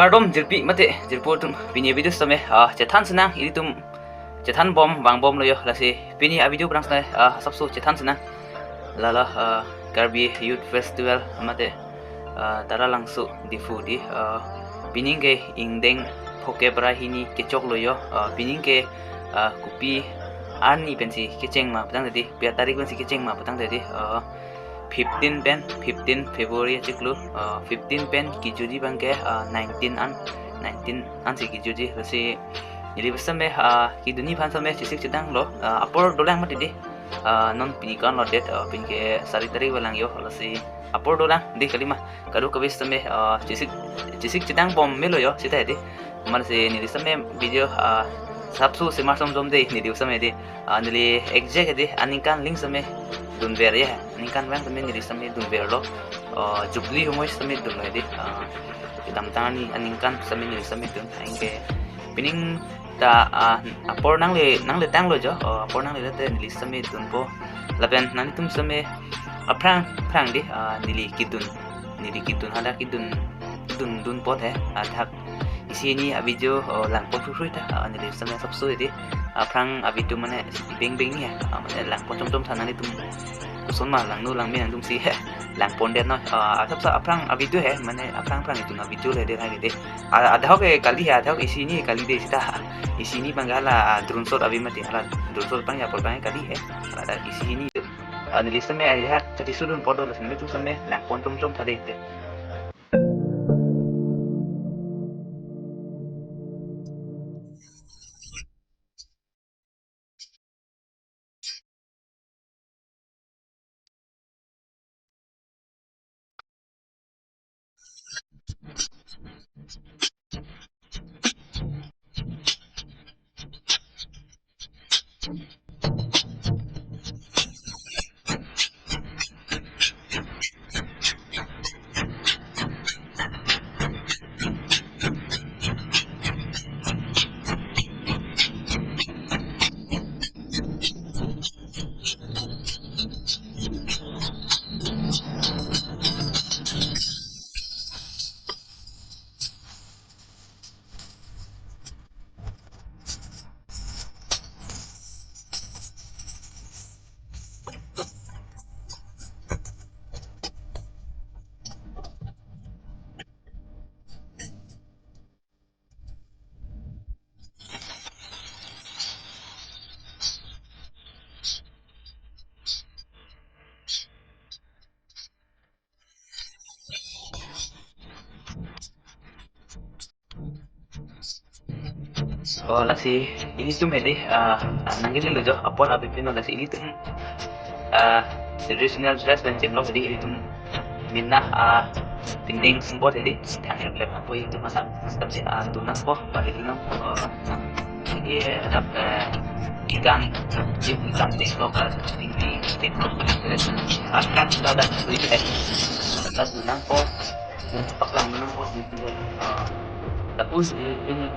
Kardom jirpi mate jirpo tum pini video same cethan senang ini tum cethan bom bang bom lo yo lasi pini video berang sana sabsu cethan senang lala Garbi Youth Festival mate tara langsu difu di pining ke ingdeng poke berahini kecok lo yo pining ke kupi ani pensi keceng ma petang tadi biar tarik pensi keceng ma petang tadi 15 pen 15 February ciklu 15 pen kijudi bangke 19 an si kijudi rasi jadi bersama kiduni pan sama cisik sedang lo apor dolang mati deh non pinikan lo det pinke sari tari walang yo rasi apor dolang di kalima kadu kabis sama cisik sedang bom melo yo sita deh mana si ini sama video sabsu semar som deh ini sama deh nili exact deh aningkan link sama dunver ya ningkan bang temen jadi sami dunver lo jubli humoi sami dun lo di hitam tani aningkan sami jadi sami dun angke pining ta apor nang le tang lo jo apor nang le te nili sami dun po laben nani tum sami aprang di nili kidun hada kidun dun po the athak isi ini video lang po fruit nili sami sabsu di aprang abitu mana beng ni ya mana lang po tom thanan itu kusun mah lang nu lang min dum si lang pondet no atap sa aprang abitu he mana aprang itu na video le de hai de ada ke kali ya ada isi ni kali de sita isi ni bangala drone shot abi mati hala drone shot pang ya por pang kali he ada isi ni ada list me ya jadi sudun podo le sene tu sene lang pon tom thade de oh lasi ini tuh mede nangin lo jo apor abi pino lasi ini tuh traditional dress dan cemlo jadi ini tuh minna tingting sembot jadi yang lep apa itu masak tapi tunas po pada itu jadi ada ikan tiktok tinggi tiktok akan sudah ada kita tunang po paklang menang po tapos yung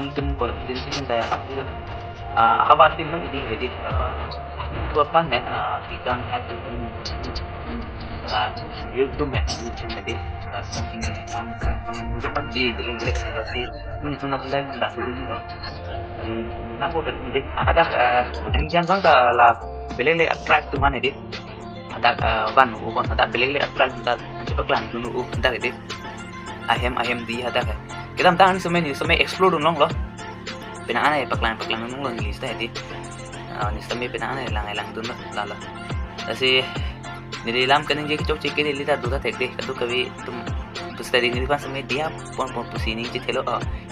nandun ko din kaya akabatin mo hindi edit dua pan tikang ato YouTube YouTube edit something dapat di direct kasi nung nag-live na nako edit ada diyan bang la belele attract to man edit ada ban ubon ada belele attract da paklang dulu da edit ahem di ada kita tangan semai explore dong lo pinaan ay paklang dong lo lista edit ni semai pinaan ay lang dun lala kasi nilalam kaning je kicok cike lita duda tekde kadu kabi tum pustari ni pan semai dia pon pusini cithelo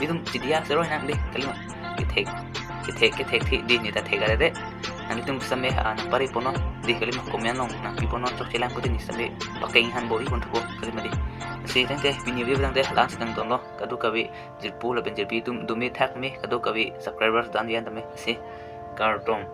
itu dia sero nang de kalima ke tek di ni ta thegare de nang tum semai pari pono di kalima komyanong nang pipono cok celang ko din semai pakai han bori pon ko kalima di si tante video bilang deh langsung nonton lo kadu kabi jirpu la ben jirpi tum dumi thak me kadu kabi subscribers dan dian tame si Kardom